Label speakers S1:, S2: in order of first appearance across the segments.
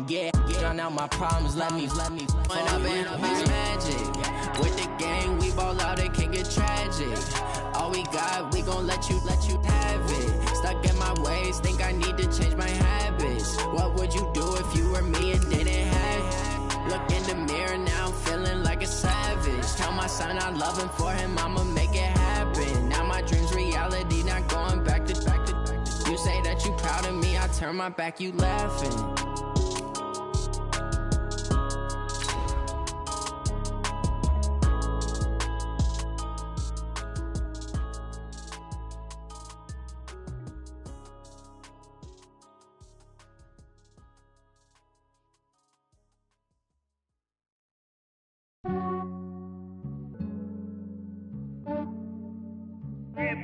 S1: Yeah, drown out my problems, let me When up in a bitch magic. With the gang, we ball out, it can get tragic. All we got, we gon' let you have it. Stuck in my ways, think I need to change my habits. What would you do if you were me and didn't have it? Look in the mirror, now I'm feeling like a savage. Tell my son I love him, for him I'ma make it happen. Now my dream's reality, not going back to. You say that you proud of me, I turn my back, you laughing.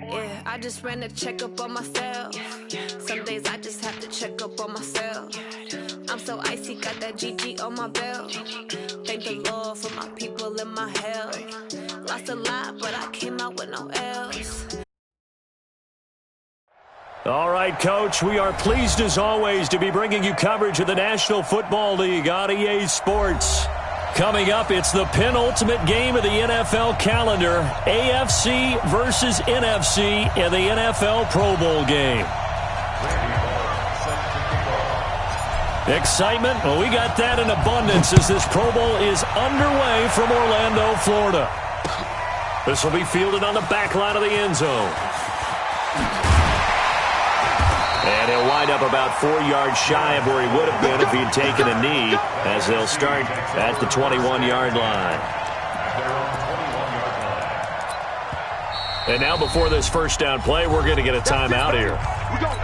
S2: Yeah, I just ran a checkup on myself. Some days I just have to check up on myself. I'm so icy, got that GG on my belt. Thank the Lord for my people and my health. Lost a lot, but I came out with no else.
S3: All right, Coach, we are pleased as always to be bringing you coverage of the National Football League on EA Sports. Coming up, it's the penultimate game of the NFL calendar, AFC versus NFC in the NFL Pro Bowl game. Excitement? Well, we got that in abundance as this Pro Bowl is underway from Orlando, Florida. This will be fielded on the back line of the end zone. And he'll wind up about 4 yards shy of where he would have been if he'd taken a knee, as they'll start at the 21-yard line. And now before this first down play, we're going to get a timeout here.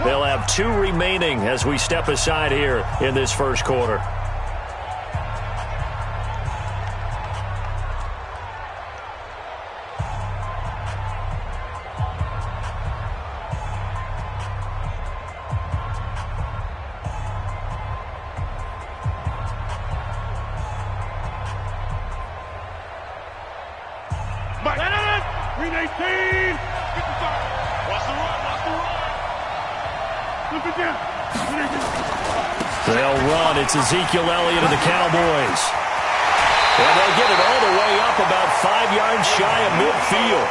S3: They'll have 2 remaining as we step aside here in this first quarter. They'll run. It's Ezekiel Elliott of the Cowboys. And they'll get it all the way up about 5 yards shy of midfield.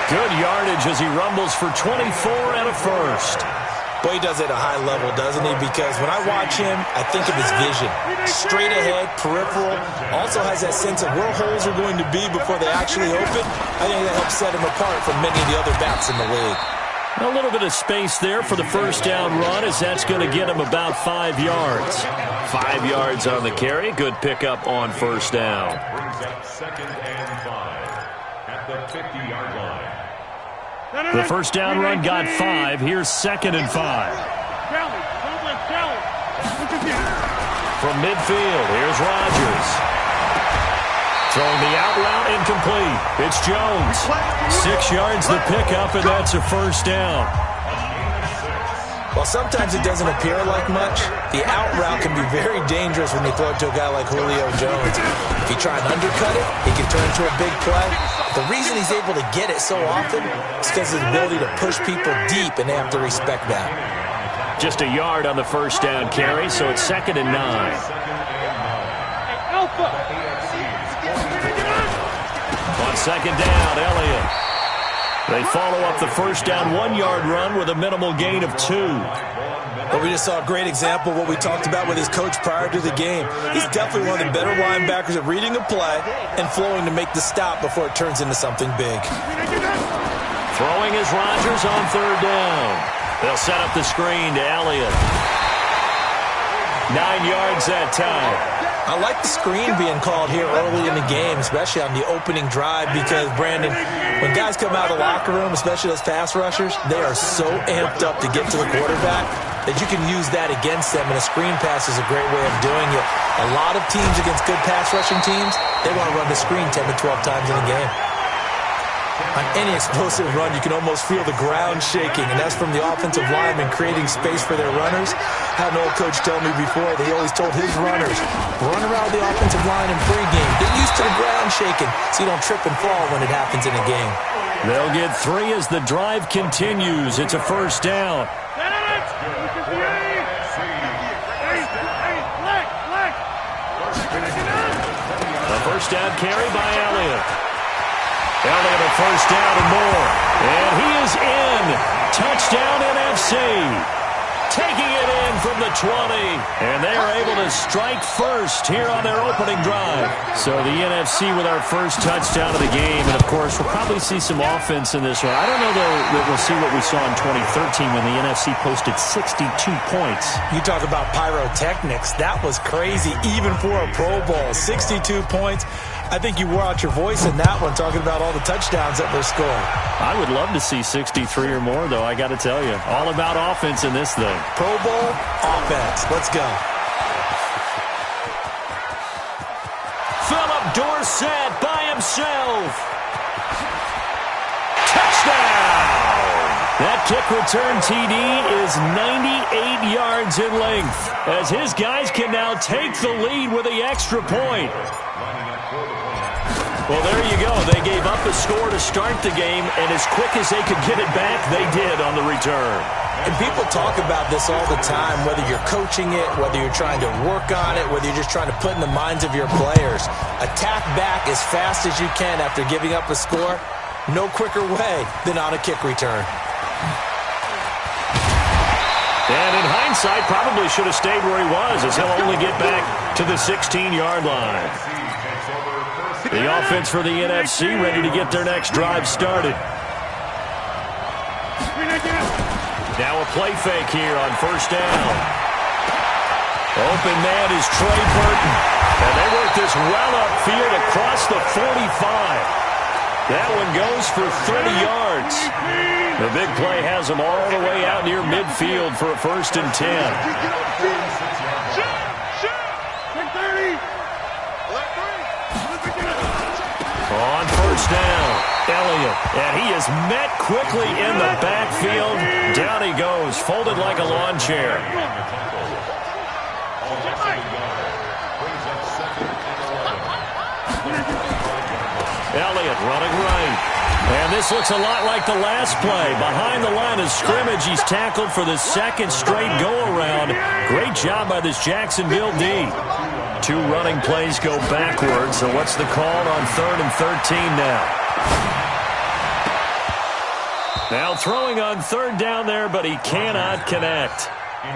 S3: Good yardage as he rumbles for 24 and a first.
S4: Boy, he does it at a high level, doesn't he? Because when I watch him, I think of his vision. Straight ahead, peripheral. Also has that sense of where holes are going to be before they actually open. I think that helps set him apart from many of the other backs in the league.
S3: A little bit of space there for the first down run, as that's going to get him about 5 yards. 5 yards on the carry. Good pickup on first down.
S5: Brings up 2nd and 5 at the 50-yard line.
S3: The first down run got 5. Here's 2nd and 5. From midfield, here's Rodgers. Throwing the out route incomplete. It's Jones. 6 yards the pickup, and that's a first down.
S4: While sometimes it doesn't appear like much, the out route can be very dangerous when you throw it to a guy like Julio Jones. If you try and undercut it, he can turn into a big play. The reason he's able to get it so often is because of his ability to push people deep, and they have to respect that.
S3: Just a yard on the first down carry, so it's 2nd and 9. On 2nd down, Elliott. They follow up the first down 1-yard run with a minimal gain of 2.
S4: Well, we just saw a great example of what we talked about with his coach prior to the game. He's definitely one of the better linebackers at reading a play and flowing to make the stop before it turns into something big.
S3: Throwing is Rodgers on 3rd down. They'll set up the screen to Elliott. 9 yards that time.
S4: I like the screen being called here early in the game, especially on the opening drive, because, Brandon, when guys come out of the locker room, especially those pass rushers, they are so amped up to get to the quarterback that you can use that against them, and a screen pass is a great way of doing it. A lot of teams against good pass rushing teams, they want to run the screen 10 to 12 times in a game. On any explosive run, you can almost feel the ground shaking, and that's from the offensive linemen creating space for their runners. I had an old coach tell me before, they always told his runners, run around the offensive line in pregame. Get used to the ground shaking so you don't trip and fall when it happens in a game.
S3: They'll get 3 as the drive continues. It's a first down. first down carry by Elliott. Elliott a first down and more. And he is in. Touchdown NFC. Taking it in from the 20. And they are able to strike first here on their opening drive. So the NFC with our first touchdown of the game. And, of course, we'll probably see some offense in this one. I don't know, though, that we'll see what we saw in 2013 when the NFC posted 62 points.
S4: You talk about pyrotechnics. That was crazy, even for a Pro Bowl. 62 points. I think you wore out your voice in that one, talking about all the touchdowns that were scored.
S3: I would love to see 63 or more, though, I got to tell you. All about offense in this thing.
S4: Pro Bowl offense. Let's go.
S3: Philip Dorsett by himself. Touchdown! That kick return TD is 98 yards in length, as his guys can now take the lead with the extra point. Well, there you go. They gave up a score to start the game, and as quick as they could get it back, they did on the return.
S4: And people talk about this all the time, whether you're coaching it, whether you're trying to work on it, whether you're just trying to put in the minds of your players. Attack back as fast as you can after giving up a score. No quicker way than on a kick return.
S3: And in hindsight, probably should have stayed where he was, as he'll only get back to the 16-yard line. The offense for the NFC ready to get their next drive started. Now a play fake here on first down. Open man is Trey Burton. And they work this well upfield across the 45. That one goes for 30 yards. The big play has them all the way out near midfield for a 1st and 10. On first down, Elliott, and he is met quickly in the backfield. Down he goes, folded like a lawn chair. Elliott running right. And this looks a lot like the last play. Behind the line of scrimmage, he's tackled for the second straight go-around. Great job by this Jacksonville D. 2 running plays go backwards. So what's the call on 3rd and 13 now? Now throwing on 3rd down there, but he cannot connect.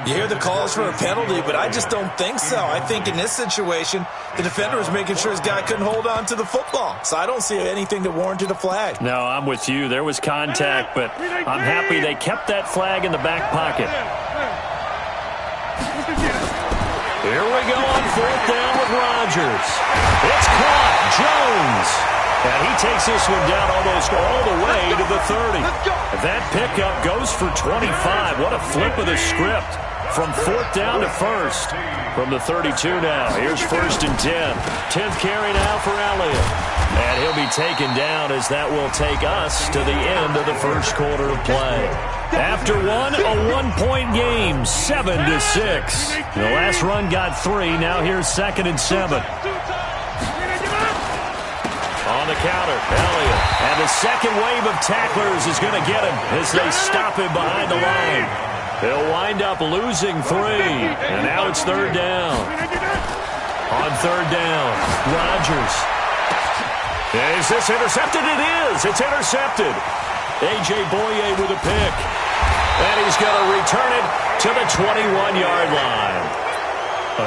S4: You hear the calls for a penalty, but I just don't think so. I think in this situation, the defender was making sure his guy couldn't hold on to the football. So I don't see anything that warranted a flag.
S3: No, I'm with you. There was contact, but I'm happy they kept that flag in the back pocket. Here we go on 4th down with Rodgers. It's caught. Jones. And he takes this one down almost all the way to the 30. That pickup goes for 25. What a flip of the script. From 4th down to 1st. From the 32 now. Here's 1st and 10. 10th carry now for Elliott. And he'll be taken down as that will take us to the end of the first quarter of play. After one, a 1-point game, 7-6. The last run got 3. Now here's 2nd and 7. On the counter, Elliott. And the second wave of tacklers is going to get him as they stop him behind the line. They'll wind up losing 3. And now it's 3rd down. On 3rd down, Rodgers. Is this intercepted? It is. It's intercepted. A.J. Boye with a pick. And he's going to return it to the 21-yard line.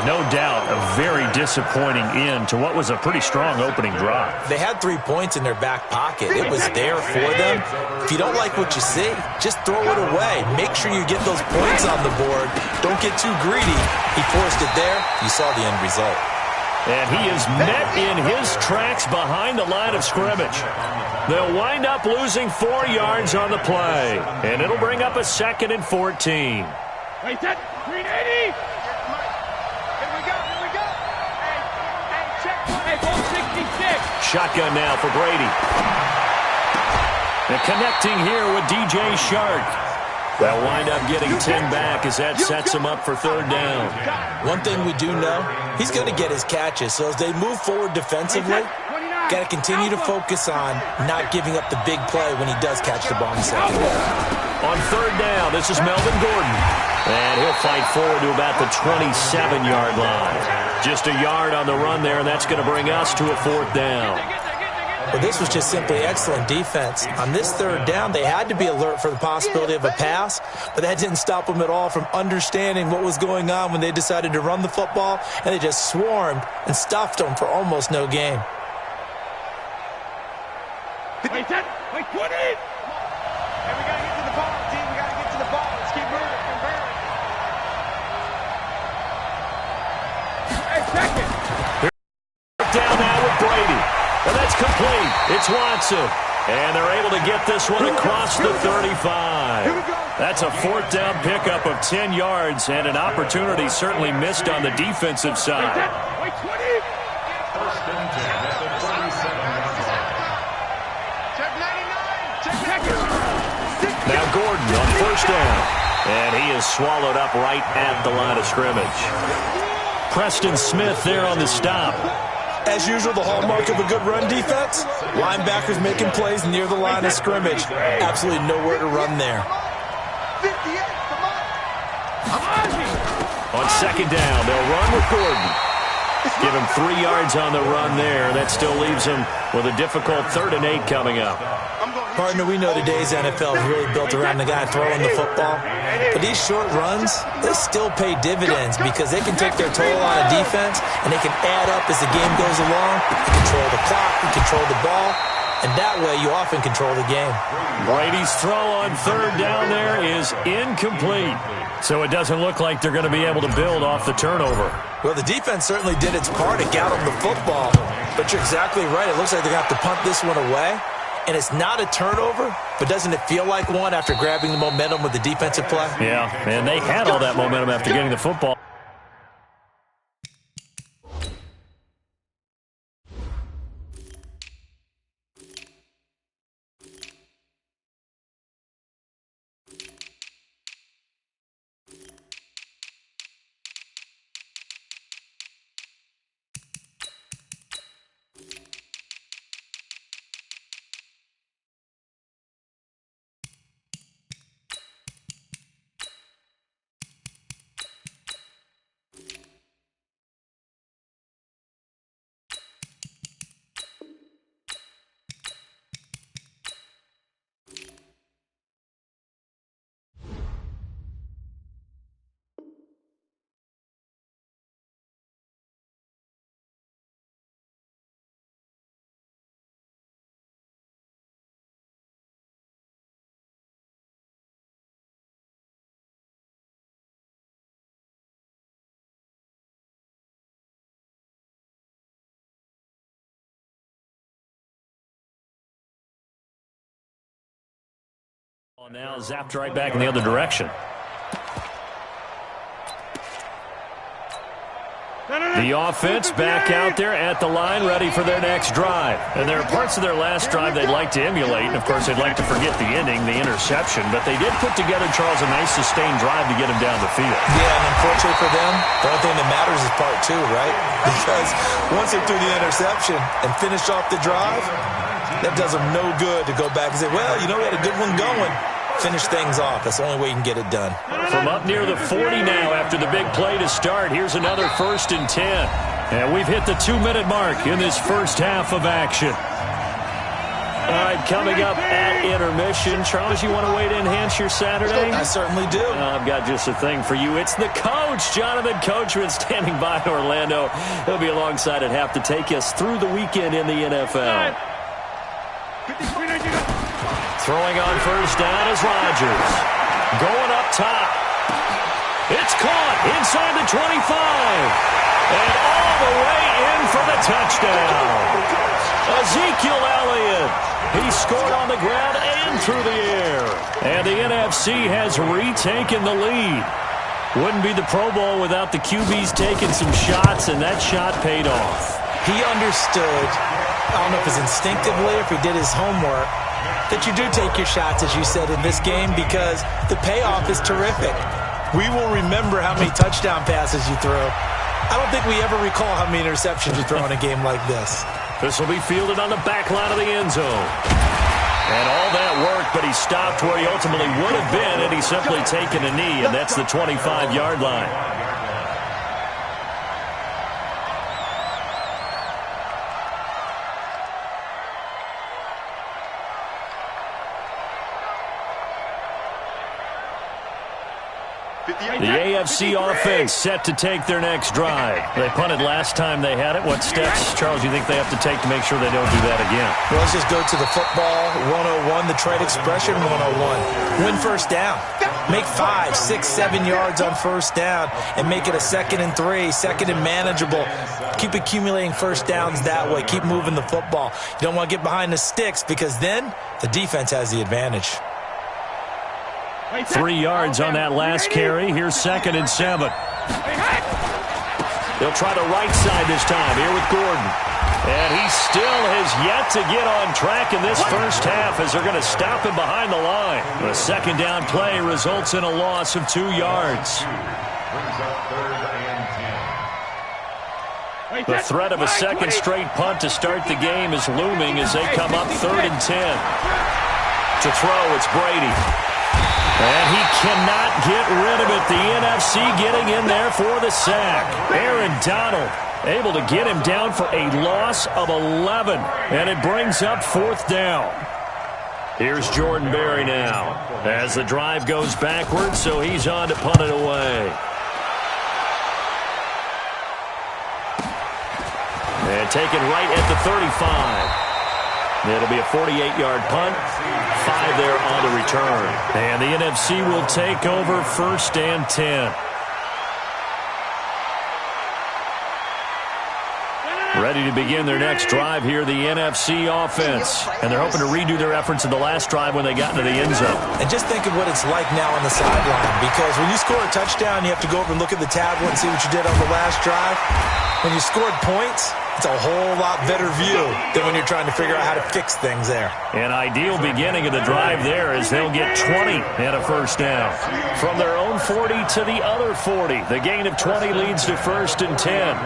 S3: No doubt a very disappointing end to what was a pretty strong opening drive.
S4: They had 3 points in their back pocket. It was there for them. If you don't like what you see, just throw it away. Make sure you get those points on the board. Don't get too greedy. He forced it there. You saw the end result.
S3: And he is met in his tracks behind the line of scrimmage. They'll wind up losing 4 yards on the play. And it'll bring up a 2nd and 14.
S6: Wait, that 380.
S3: Shotgun now for Brady. And connecting here with DJ Shark. They'll wind up getting 10 back as that sets him up for 3rd down.
S4: One thing we do know, he's going to get his catches. So as they move forward defensively, got to continue to focus on not giving up the big play when he does catch the ball in the secondary.
S3: On 3rd down, this is Melvin Gordon. And he'll fight forward to about the 27-yard line. Just a yard on the run there, and that's going to bring us to a 4th down.
S4: Well, this was just simply excellent defense. On this 3rd down, they had to be alert for the possibility of a pass, but that didn't stop them at all from understanding what was going on when they decided to run the football, and they just swarmed and stuffed them for almost no gain.
S6: Wait, 10, wait, 20! And we got to get to the ball, team. We got to get to the ball. Let's keep moving. Hey, second.
S3: Down now with Brady. And that's complete. It's Watson. And they're able to get this one across the 35. That's a 4th down pickup of 10 yards and an opportunity certainly missed on the defensive side.
S6: Wait, 20!
S5: First and 10 at the 37-yard line.
S6: Check 99! Check second!
S3: Now Gordon on 1st down. And he is swallowed up right at the line of scrimmage. Preston Smith there on the stop.
S4: As usual, the hallmark of a good run defense, linebackers making plays near the line of scrimmage. Absolutely nowhere to run there.
S6: 58, come on!
S3: On 2nd down, they'll run with Gordon. Give him 3 yards on the run there. That still leaves him with a difficult 3rd and 8 coming up.
S4: Partner, we know today's NFL is really built around the guy throwing the football. But these short runs, they still pay dividends because they can take their toll on a defense and they can add up as the game goes along. You control the clock, you control the ball, and that way you often control the game.
S3: Brady's throw on 3rd down there is incomplete. So it doesn't look like they're going to be able to build off the turnover.
S4: Well, the defense certainly did its part to gallop the football. But you're exactly right. It looks like they're going to have to punt this one away. And it's not a turnover, but doesn't it feel like one after grabbing the momentum with the defensive play?
S3: Yeah, and they had all that momentum after getting the football. Now zapped right back in the other direction. The offense back out there at the line, ready for their next drive. And there are parts of their last drive they'd like to emulate, and of course they'd like to forget the ending, the interception, but they did put together, Charles, a nice sustained drive to get him down the field.
S4: Yeah, and unfortunately for them, the only thing that matters is part 2, right? Because once they threw the interception and finished off the drive, that does them no good to go back and say, well, you know, we had a good one going. Finish things off. That's the only way you can get it done.
S3: From up near the 40 now after the big play to start, here's another 1st and 10. And we've hit the 2-minute mark in this first half of action. All right, coming up at intermission. Charles, you want to weigh to enhance your Saturday?
S4: I certainly do.
S3: I've got just a thing for you. It's the coach, Jonathan Coachman, standing by in Orlando. He'll be alongside at half to take us through the weekend in the NFL. Throwing on 1st down is Rodgers. Going up top. It's caught inside the 25. And all the way in for the touchdown. Ezekiel Elliott. He scored on the ground and through the air. And the NFC has retaken the lead. Wouldn't be the Pro Bowl without the QBs taking some shots, and that shot paid off.
S4: He understood, I don't know if it's instinctively or if he did his homework, that you do take your shots, as you said, in this game because the payoff is terrific. We will remember how many touchdown passes you throw. I don't think we ever recall how many interceptions you throw in a game like this.
S3: This will be fielded on the back line of the end zone. And all that worked, but he stopped where he ultimately would have been, and he's simply taken a knee, and that's the 25-yard line. The AFC offense set to take their next drive. They punted last time they had it. What steps, Charles, do you think they have to take to make sure they don't do that again?
S4: Well, let's just go to the football 101, the trade expression 101. Win first down. Make 5, 6, 7 yards on first down and make it a 2nd and 3, 2nd and manageable. Keep accumulating first downs that way. Keep moving the football. You don't want to get behind the sticks because then the defense has the advantage.
S3: 3 yards on that last carry. Here's 2nd and 7. They'll try the right side this time here with Gordon. And he still has yet to get on track in this first half as they're going to stop him behind the line. The 2nd down play results in a loss of 2 yards. The threat of a 2nd straight punt to start the game is looming as they come up 3rd and 10. To throw, it's Brady. And he cannot get rid of it. The NFC getting in there for the sack. Aaron Donald able to get him down for a loss of 11. And it brings up 4th down. Here's Jordan Berry now as the drive goes backwards, so he's on to punt it away. And taken right at the 35. It'll be a 48-yard punt. 5 there on the return. And the NFC will take over 1st and 10. Ready to begin their next drive here, the NFC offense. And they're hoping to redo their efforts in the last drive when they got into the end zone.
S4: And just think of what it's like now on the sideline. Because when you score a touchdown, you have to go over and look at the tablet and see what you did on the last drive. When you scored points, it's a whole lot better view than when you're trying to figure out how to fix things there.
S3: An ideal beginning of the drive there as they'll get 20 and a first down. From their own 40 to the other 40. The gain of 20 leads to 1st and 10.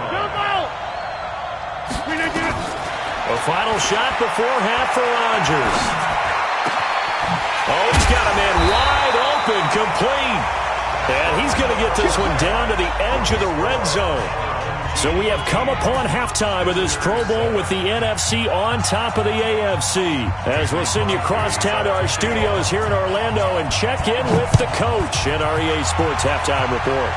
S3: A final shot before half for Rodgers. Oh, he's got a man wide open, complete. And he's going to get this one down to the edge of the red zone. So we have come upon halftime of this Pro Bowl with the NFC on top of the AFC. As we'll send you across town to our studios here in Orlando and check in with the coach at our EA Sports Halftime Report.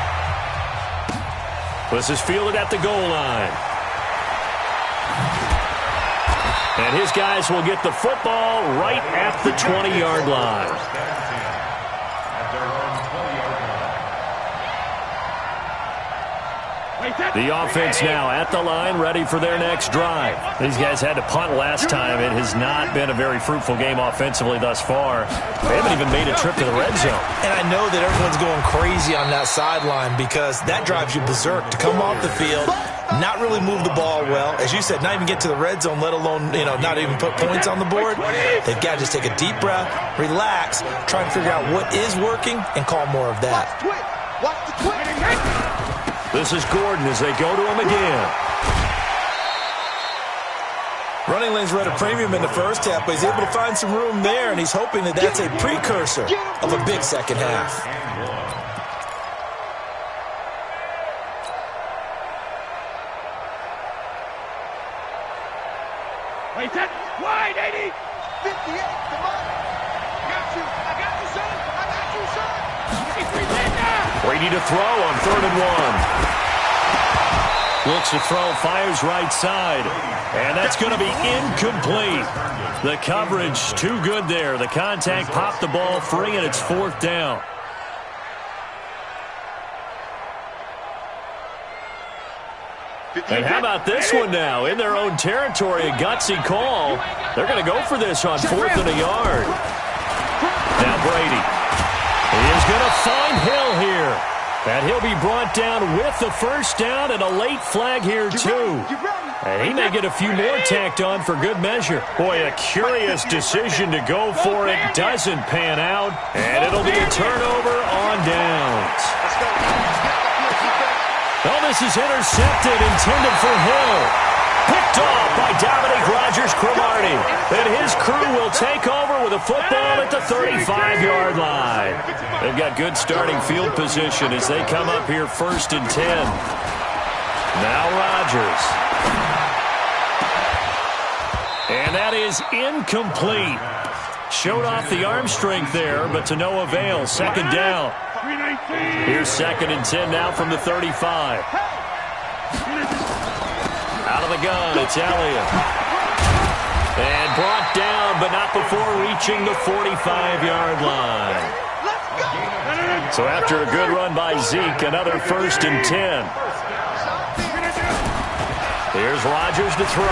S3: This is fielded at the goal line. And his guys will get the football right at the 20-yard line. The offense now at the line, ready for their next drive. These guys had to punt last time. It has not been a very fruitful game offensively thus far. They haven't even made a trip to the red zone.
S4: And I know that everyone's going crazy on that sideline because that drives you berserk to come off the field, not really move the ball well. As you said, not even get to the red zone, let alone, not even put points on the board. They've got to just take a deep breath, relax, try and figure out what is working, and call more of that.
S6: Watch the twin.
S3: This is Gordon as they go to him again.
S4: Running lanes were at a premium in the first half, but he's able to find some room there, and he's hoping that that's a precursor of a big second half.
S6: Wait, that wide, 80. 58, come on. I got you, son.
S3: Brady to throw on 3rd and 1. Looks to throw, fires right side. And that's going to be incomplete. The coverage too good there. The contact popped the ball free, and it's 4th down. And how about this one now? In their own territory, a gutsy call. They're going to go for this on 4th and a yard. Now Brady. He is going to find Hill here. And he'll be brought down with the first down and a late flag here, too. And he may get a few more tacked on for good measure. Boy, a curious decision to go for it. Doesn't pan out. And it'll be a turnover on downs. Oh, this is intercepted, intended for Hill. Picked off by Dominique Rodgers-Cromartie. And his crew will take over with a football at the 35-yard line. They've got good starting field position as they come up here 1st and 10. Now Rodgers. And that is incomplete. Showed off the arm strength there, but to no avail. 2nd down. Here's 2nd and 10 now from the 35. Out of the gun, it's Elliott. And brought down, but not before reaching the 45-yard line. So after a good run by Zeke, another 1st and 10. Here's Rodgers to throw.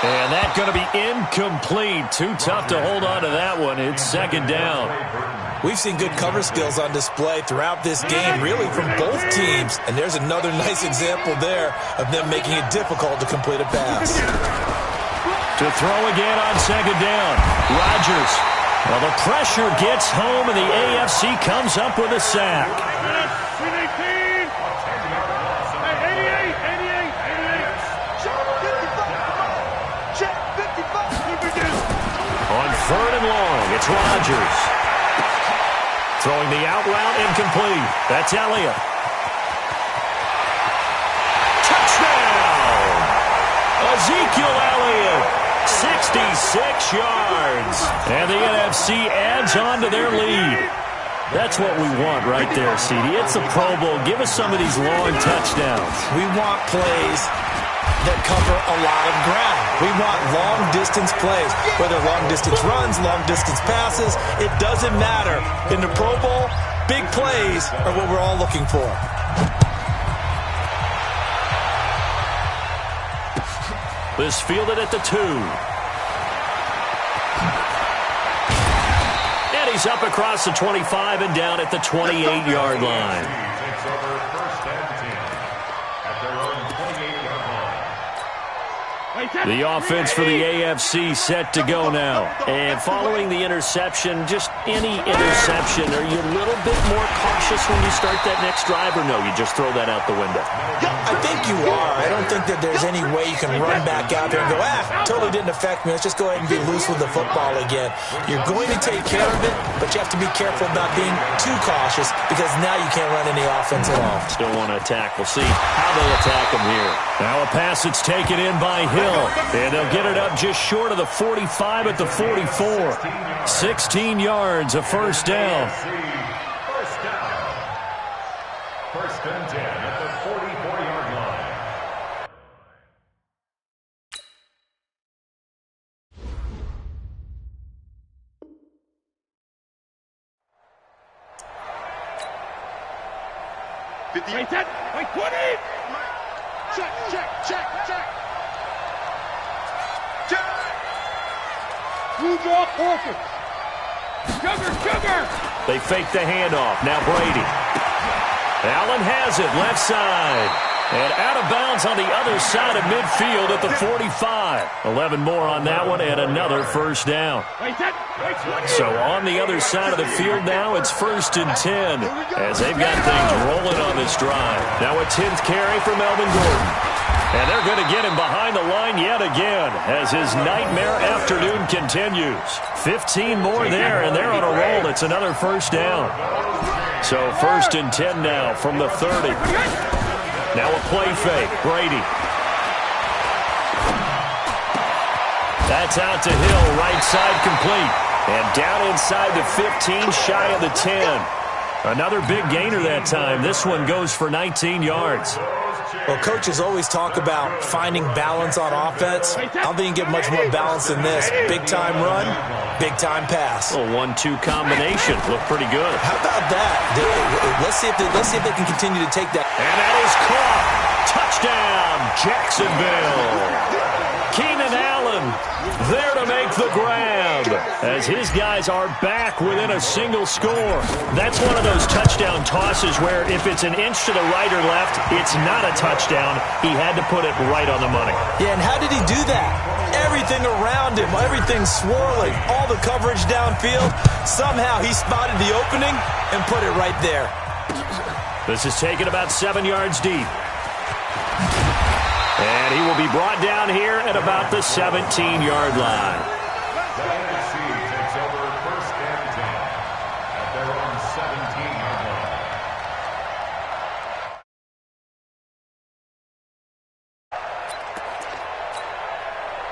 S3: And that's going to be incomplete. Too tough to hold on to that one. It's 2nd down.
S4: We've seen good cover skills on display throughout this game, really from both teams. And there's another nice example there of them making it difficult to complete a pass.
S3: To throw again on 2nd down. Rodgers. Well, the pressure gets home, and the AFC comes up with a sack. On 3rd and long, it's Rodgers. Throwing the out route, incomplete. That's Elliott. Touchdown! Ezekiel Elliott. 66 yards. And the NFC adds on to their lead. That's what we want right there, CD. It's a Pro Bowl. Give us some of these long touchdowns.
S4: We want plays that cover a lot of ground. We want long-distance plays, whether long-distance runs, long-distance passes. It doesn't matter. In the Pro Bowl, big plays are what we're all looking for.
S3: This fielded at the 2. And he's up across the 25 and down at the 28-yard line.
S5: Takes over 1st and 10 at their own 28-yard line.
S3: The offense for the AFC set to go now. And following the interception, just any interception, are you a little bit more cautious when you start that next drive, or no, you just throw that out the window?
S4: I think you are. I don't think that there's any way you can run back out there and go, totally didn't affect me. Let's just go ahead and be loose with the football again. You're going to take care of it, but you have to be careful about being too cautious because now you can't run any offense at all.
S3: Still want to attack. We'll see how they attack him here. Now a pass that's taken in by Hill. And they'll get it up just short of the 45 at the 44. 16 yards, a 1st down.
S5: First down. 1st and 10 at the 44-yard line.
S6: Wait, 10. Wait, 20. Check. Move off focus. Sugar.
S3: They fake the handoff. Now Brady. Allen has it, left side. And out of bounds on the other side of midfield at the 45. 11 more on that one and another 1st down. So on the other side of the field now, it's 1st and 10 as they've got things rolling on this drive. Now a 10th carry for Melvin Gordon. And they're going to get him behind the line yet again as his nightmare afternoon continues. 15 more there, and they're on a roll. It's another 1st down. So 1st and 10 now from the 30. Now a play fake. Brady. That's out to Hill. Right side complete. And down inside the 15, shy of the 10. Another big gainer that time. This one goes for 19 yards.
S4: Well, coaches always talk about finding balance on offense. I don't think you can get much more balance than this. Big-time run, big-time pass.
S3: A 1-2 combination. Look pretty good.
S4: How about that? Let's see if they can continue to take that.
S3: And that is caught. Touchdown, Jacksonville. Keenan Allen there to make the grab as his guys are back within a single score. That's one of those touchdown tosses where if it's an inch to the right or left, it's not a touchdown. He had to put it right on the money.
S4: Yeah, and how did he do that? Everything around him, everything swirling, all the coverage downfield. Somehow he spotted the opening and put it right there.
S3: This is taken about 7 yards deep. And he will be brought down here at about the 17-yard line.
S5: The NFC takes over 1st and 10 at their own 17-yard line.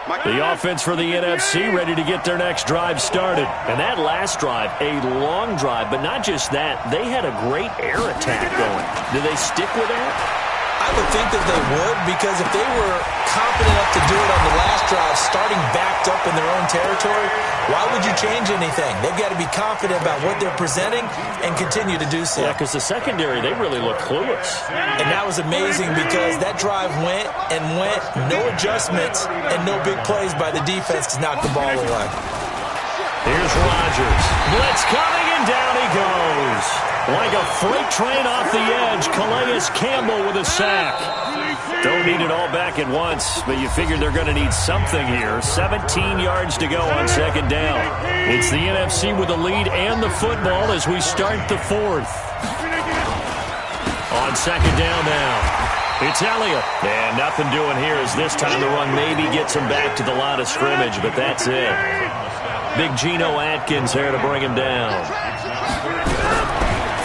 S3: The offense for the NFC ready to get their next drive started. And that last drive, a long drive, but not just that. They had a great air attack going. Do they stick with that?
S4: I would think that they would, because if they were confident enough to do it on the last drive, starting backed up in their own territory, why would you change anything? They've got to be confident about what they're presenting and continue to do so.
S3: Yeah, because the secondary, they really look clueless.
S4: And that was amazing because that drive went and went, no adjustments and no big plays by the defense to knock the ball away.
S3: Here's Rodgers. Blitz coming, and down he goes. Like a freight train off the edge, Calais Campbell with a sack. Don't need it all back at once, but you figure they're going to need something here. 17 yards to go on second down. It's the NFC with the lead and the football as we start the fourth. On second down now, it's Elliott. And nothing doing here as this time the run maybe gets him back to the line of scrimmage, but that's it. Big Geno Atkins there to bring him down.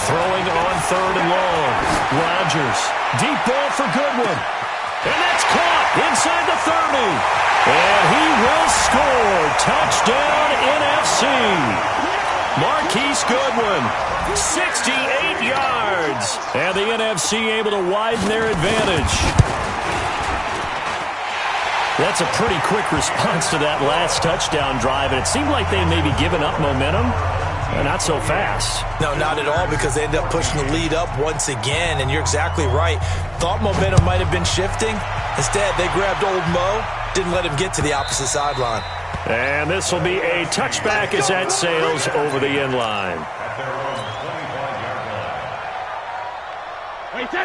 S3: Throwing on third and long. Rodgers. Deep ball for Goodwin. And that's caught inside the 30. And he will score. Touchdown NFC. Marquise Goodwin. 68 yards. And the NFC able to widen their advantage. That's a pretty quick response to that last touchdown drive. And it seemed like they may be giving up momentum. Not so fast.
S4: No, not at all, because they ended up pushing the lead up once again, and you're exactly right. Thought momentum might have been shifting. Instead, they grabbed old Mo, didn't let him get to the opposite sideline.
S3: And this will be a touchback as that sails over the end line.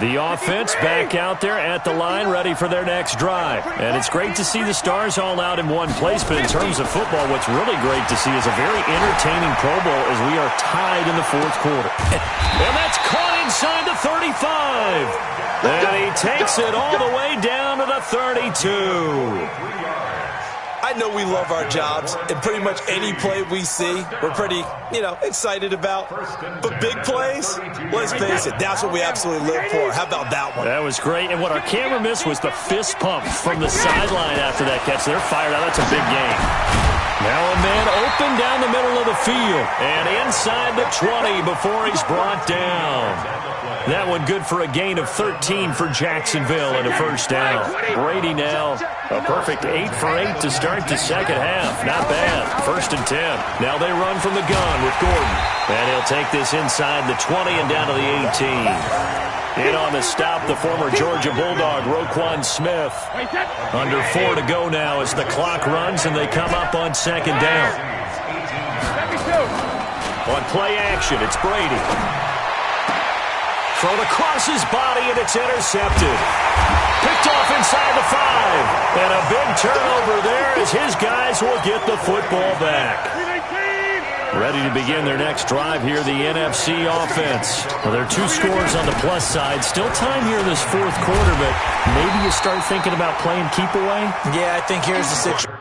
S3: The offense back out there at the line, ready for their next drive. And it's great to see the stars all out in one place, but in terms of football, what's really great to see is a very entertaining Pro Bowl as we are tied in the fourth quarter. And that's caught inside the 35. And he takes it all the way down to the 32.
S4: I know we love our jobs, and pretty much any play we see, we're pretty, excited about. But big plays, let's face it, that's what we absolutely live for. How about that one?
S3: That was great. And what our camera missed was the fist pump from the sideline after that catch. They're fired out. That's a big game. Now a man open down the middle of the field and inside the 20 before he's brought down. That one good for a gain of 13 for Jacksonville and a first down. Brady now a perfect 8 for 8 to start the second half. Not bad. First and 10. Now they run from the gun with Gordon. And he'll take this inside the 20 and down to the 18. In on the stop, the former Georgia Bulldog, Roquan Smith. Under 4 to go now as the clock runs and they come up on second down. On play action, it's Brady. Thrown across his body, and it's intercepted. Picked off inside the 5. And a big turnover there as his guys will get the football back. Ready to begin their next drive here, the NFC offense. Well, there are 2 scores on the plus side. Still time here in this fourth quarter, but maybe you start thinking about playing keep away?
S4: Yeah, I think here's the situation.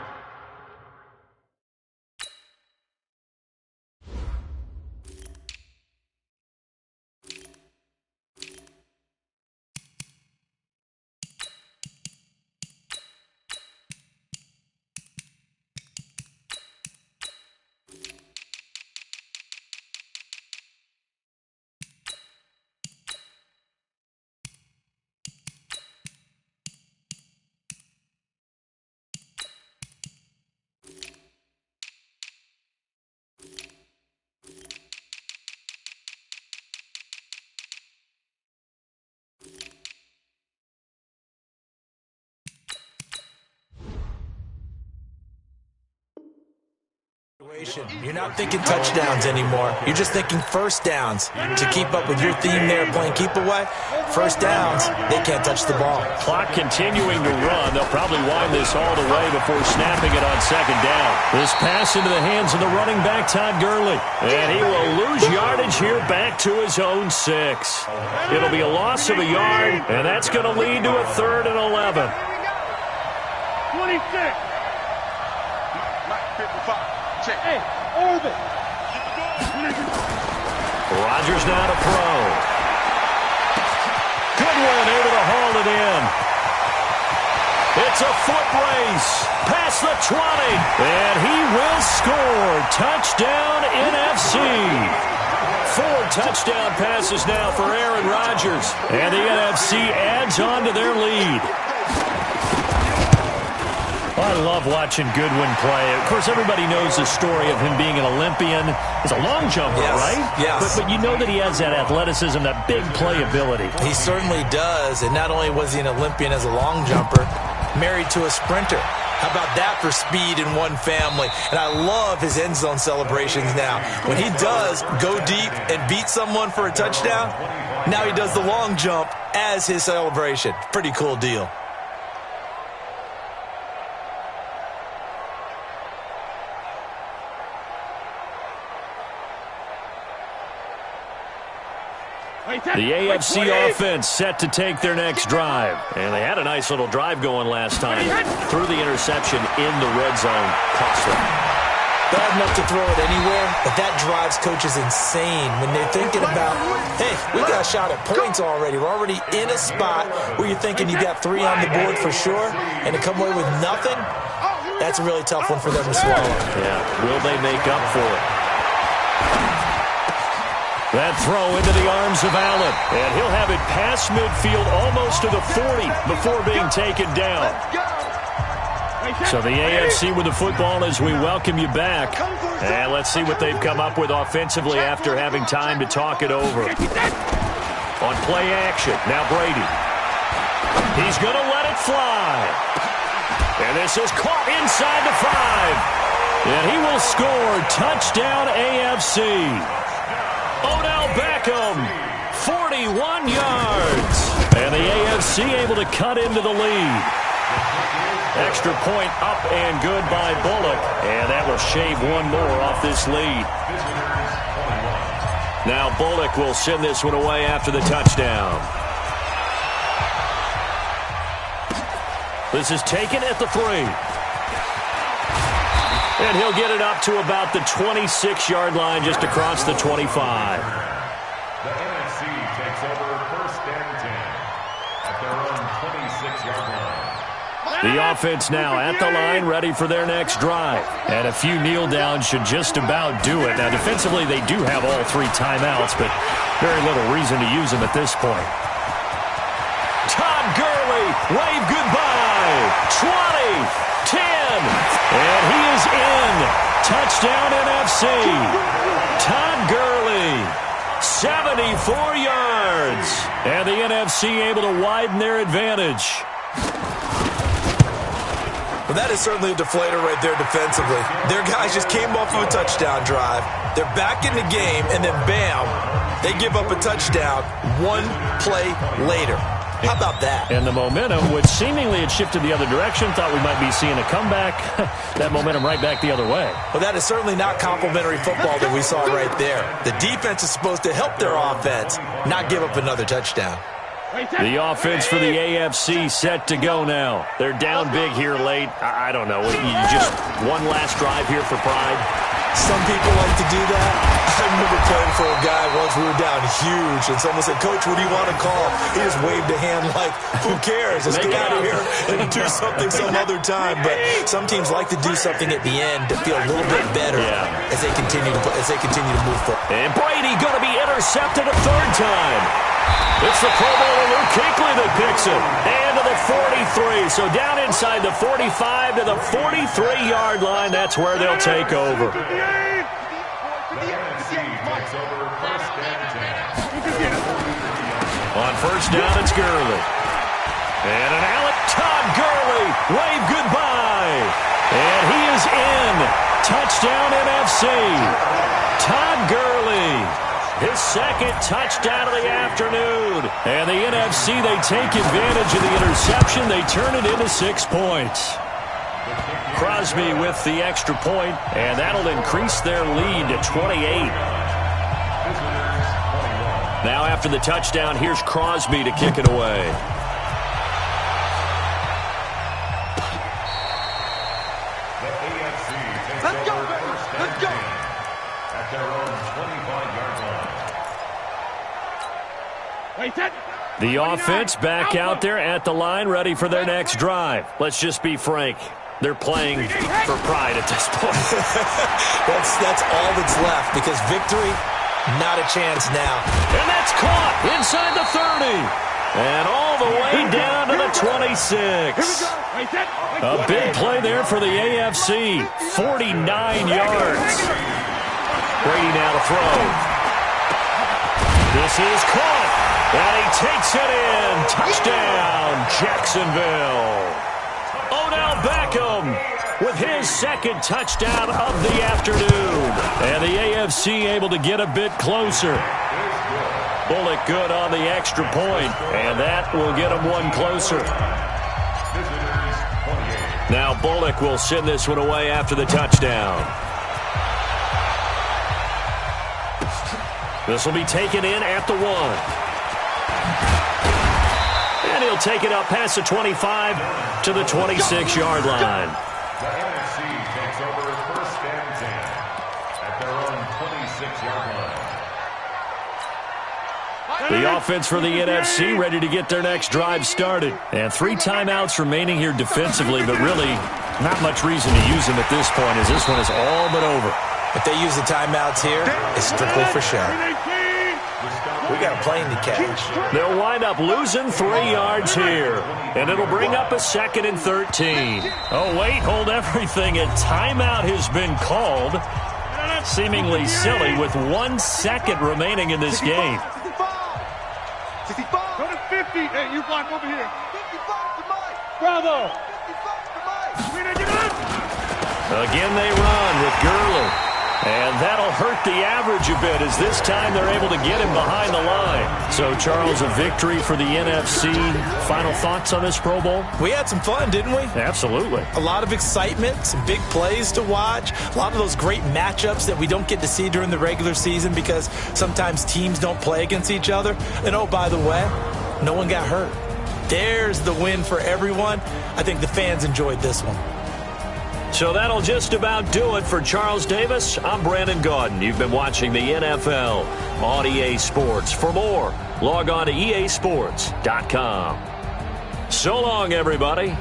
S4: You're not thinking touchdowns anymore. You're just thinking first downs. To keep up with your theme there, playing keep away, first downs, they can't touch the ball.
S3: Clock continuing to run. They'll probably wind this all the way before snapping it on second down. This pass into the hands of the running back, Todd Gurley. And he will lose yardage here back to his own 6. It'll be a loss of a yard, and that's going to lead to a 3rd and 11.
S6: 26. Hey, Orbit.
S3: Rodgers now to throw. Goodwin able to haul it in. It's It's a foot race. Past the 20. And he will score. Touchdown, NFC. 4 touchdown passes now for Aaron Rodgers. And the NFC adds on to their lead. I love watching Goodwin play. Of course, everybody knows the story of him being an Olympian. He's a long jumper, right?
S4: Yes.
S3: But you know that he has that athleticism, that big playability.
S4: He certainly does. And not only was he an Olympian as a long jumper, married to a sprinter. How about that for speed in one family? And I love his end zone celebrations now. When he does go deep and beat someone for a touchdown, now he does the long jump as his celebration. Pretty cool deal.
S3: The AFC offense set to take their next drive. And they had a nice little drive going last time. Threw the interception in the red zone. Costly.
S4: Bad enough to throw it anywhere, but that drives coaches insane when they're thinking about, hey, we got a shot at points already. We're already in a spot where you're thinking you got 3 on the board for sure, and to come away with nothing, that's a really tough one for them to swallow.
S3: Yeah, will they make up for it? That throw into the arms of Allen. And he'll have it past midfield almost to the 40 before being taken down. So the AFC with the football as we welcome you back. And let's see what they've come up with offensively after having time to talk it over. On play action, now Brady. He's going to let it fly. And this is caught inside the 5. And he will score. Touchdown AFC. Odell Beckham, 41 yards. And the AFC able to cut into the lead. Extra point up and good by Bullock. And that will shave one more off this lead. Now Bullock will send this one away after the touchdown. This is taken at the 3. And he'll get it up to about the 26-yard line, just across the 25.
S5: The NFC takes over 1st and 10 at their own 26-yard line.
S3: The offense now at the line, ready for their next drive. And a few kneel downs should just about do it. Now, defensively, they do have all 3 timeouts, but very little reason to use them at this point. Todd Gurley, wave goodbye. 20. 10, and he is in. Touchdown NFC. Todd Gurley, 74 yards. And the NFC able to widen their advantage.
S4: Well, that is certainly a deflator right there defensively. Their guys just came off of a touchdown drive. They're back in the game, and then bam, they give up a touchdown 1 play later. How about that?
S3: And the momentum, which seemingly had shifted the other direction, thought we might be seeing a comeback. That momentum right back the other way.
S4: Well, that is certainly not complimentary football that we saw right there. The defense is supposed to help their offense, not give up another touchdown.
S3: The offense for the AFC set to go now. They're down big here late. I don't know. You just one last drive here for pride.
S4: Some people like to do that. I remember playing for a guy once. We were down huge, and someone said, "Coach, what do you want to call?" He just waved a hand like, "Who cares? Let's get out of here and do something some other time." But some teams like to do something at the end to feel a little bit better as they continue to move forward.
S3: And Brady going to be intercepted a 3rd time. It's the Pro Bowler Luke Kuechly that picks it. And to the 43. So down inside the 45 to the 43-yard line. That's where they'll take over.
S5: The NFC takes over 1st and 10.
S3: On 1st down, it's Gurley. And an Alec Todd Gurley. Wave goodbye. And he is in. Touchdown NFC. Todd Gurley. His 2nd touchdown of the afternoon. And the NFC, they take advantage of the interception. They turn it into 6 points. Crosby with the extra point, and that'll increase their lead to 28. Now after the touchdown, here's Crosby to kick it away.
S5: The AFC takes over 1st and 10 at their own 25-yard line.
S6: Wait, set.
S3: The offense back out there at the line, ready for their next drive. Let's just be frank. They're playing for pride at this point.
S4: That's all that's left, because victory, not a chance now.
S3: And that's caught inside the 30. And all the way down to the 26. A big play there for the AFC. 49 yards. Brady now to throw. This is caught. And he takes it in. Touchdown, Jacksonville. Odell Beckham with his second touchdown of the afternoon. And the AFC able to get a bit closer. Bullock good on the extra point, and that will get him one closer. Now Bullock will send this one away after the touchdown. This will be taken in at the 1. And he'll take it up past the 25 to the 26-yard line.
S5: The NFC takes over first and 10 at their own 26-yard line.
S3: The offense for the NFC ready to get their next drive started. And 3 timeouts remaining here defensively, but really not much reason to use them at this point, as this one is all but over.
S4: If they use the timeouts here, it's strictly for show. We got a plane to catch.
S3: They'll wind up losing 3 yards here. And it'll bring up a 2nd and 13. Oh, wait, hold everything. A timeout has been called. Seemingly silly with 1 second remaining in this game.
S6: 65. Go to 50. Hey, you block over here. 55 to Mike. Bravo. 55 to Mike.
S3: Again they run with Gurley. And that'll hurt the average a bit, as this time they're able to get him behind the line. So, Charles, a victory for the NFC. Final thoughts on this Pro Bowl?
S4: We had some fun, didn't we?
S3: Absolutely.
S4: A lot of excitement, some big plays to watch, a lot of those great matchups that we don't get to see during the regular season because sometimes teams don't play against each other. And, oh, by the way, no one got hurt. There's the win for everyone. I think the fans enjoyed this one.
S3: So that'll just about do it for Charles Davis. I'm Brandon Gaudin. You've been watching the NFL on EA Sports. For more, log on to easports.com. So long, everybody.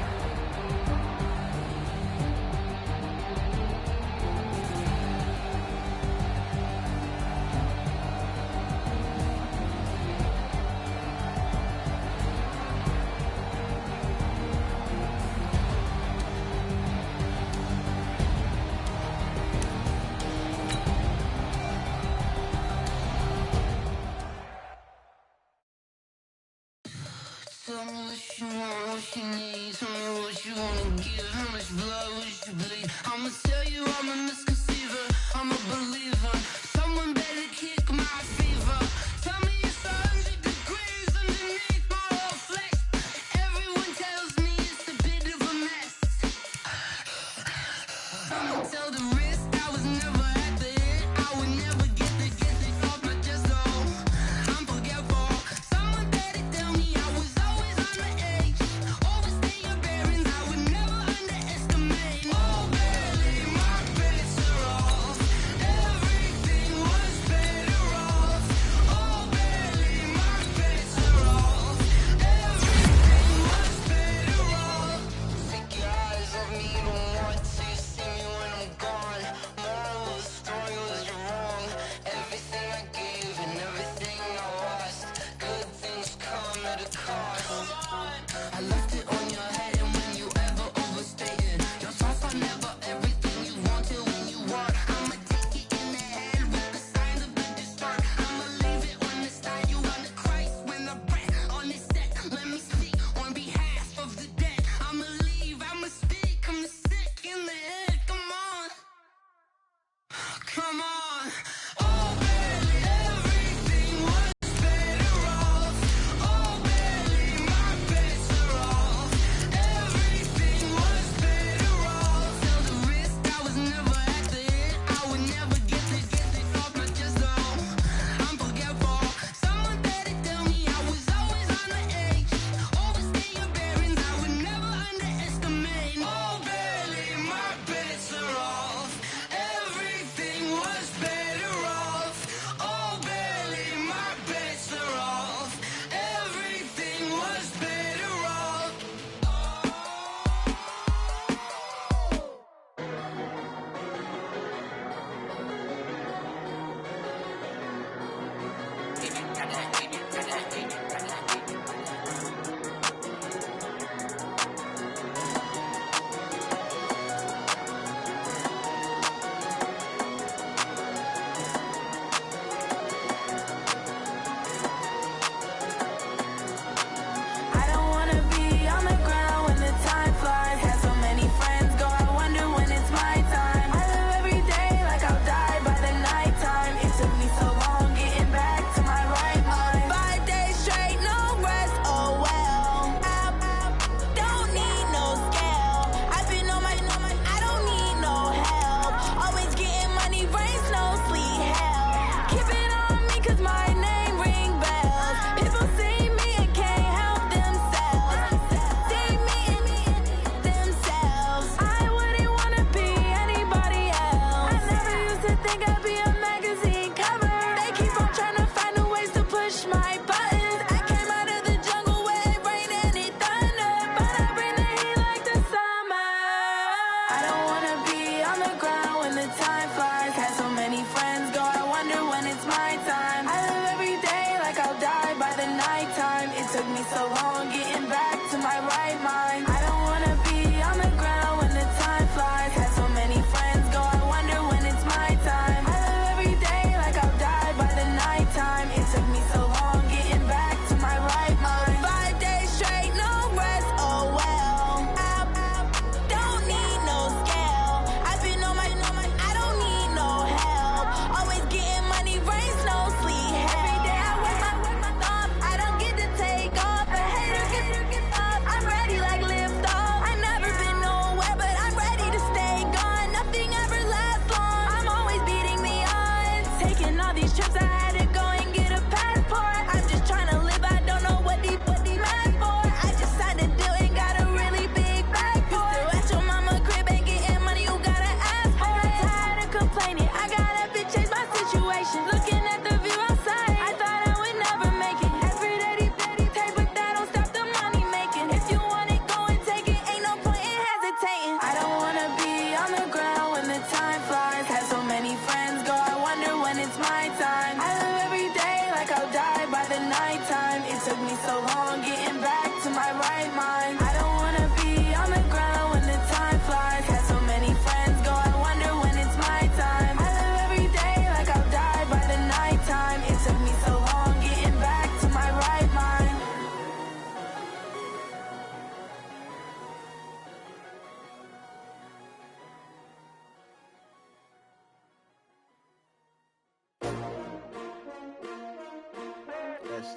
S7: Tell me what you want, what you need. Tell me what you wanna give. How much blood would you bleed? I'ma tell you I'm a misconceiver. I'm a believer. Someone better kick my fever. Tell me it's 100 degrees underneath my whole flesh. Everyone tells me it's a bit of a mess. I'ma tell the risk I was never at the end. I would never get this off my chest. Oh, I'm forgetful. Someone better tell me I was always on the edge. Overstay your bearings, I would never underestimate.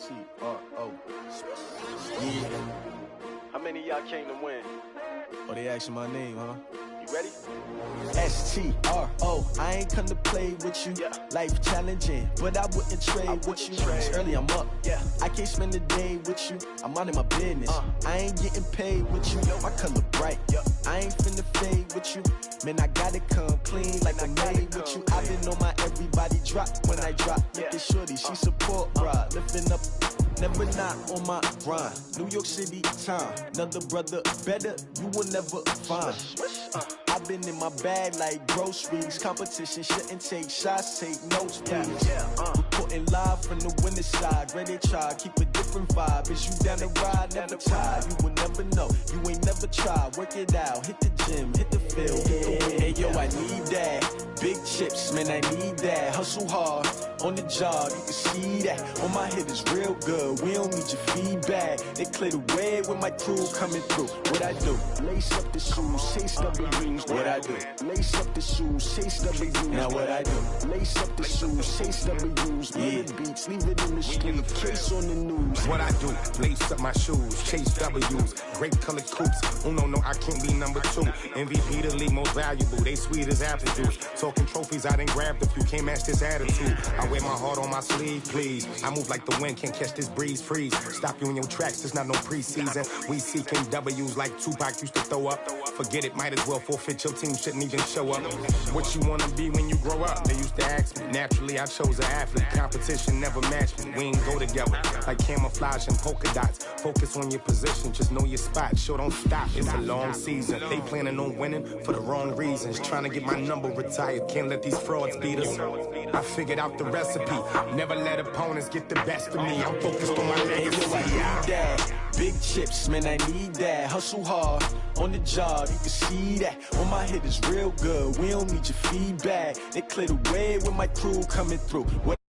S8: S-T-R-O. Yeah. How many of y'all came to win? Oh, they asking my name, huh? You ready? S-T-R-O. I ain't come to play with you. Yeah. Life challenging, but I wouldn't trade with you. It's early, I'm up. Yeah. I can't spend the day with you. I'm minding my business. I ain't getting paid with you. My color bright. I ain't finna fade with you. Man, I gotta come clean like I made with you. I been on my everybody drop when I drop. Look at shorty, she support rod. Lifting up, never not on my grind. New York City time, another brother better, you will never find. I've been in my bag like groceries. Competition shouldn't take shots, take notes, please. Reporting live from the winning side. Ready to try, keep a different vibe. Is you down the ride, never tired. You will never know, you ain't never tried. Work it out, hit the gym, hit the field. Hey yo, I need that. Big chips, man, I need that. Hustle hard, on the job, you can see that. On my head is real good, we don't need your feedback. They clear the way with my crew coming through. What I do? Lace up the shoes, chase W's. What I do? Lace up the shoes, chase W's. Now what I do? Lace up the shoes, chase W's. Yeah. Beats, leave it in the street, case on the news.
S9: What I do? Lace up my shoes, chase W's. Grape colored coops. Uno, no, I can't be number 2. MVP the league most valuable. They sweet as apple juice. Talking trophies, I done grabbed a few. Can't match this attitude. I wear my heart on my sleeve, please. I move like the wind, can't catch this breeze, freeze. Stop you in your tracks, there's not no preseason. We seeking W's like Tupac used to throw up. Forget it, might as well forfeit. Your team shouldn't even show up. What you wanna be when you grow up? They used to ask me. Naturally, I chose an athlete. Competition never matched me. We ain't go together like camouflage and polka dots. Focus on your position, just know your spot. Sure, don't stop. It's a long season. They planning on winning for the wrong reasons. Trying to get my number retired. Can't let these frauds beat us. I figured out the recipe. Never let opponents get the best of me. I'm focused on my legacy.
S8: I need that. Big chips, man, I need that. Hustle hard, on the job, you can see that. On my head is real good, we don't need your feedback. They clear the way with my crew coming through. What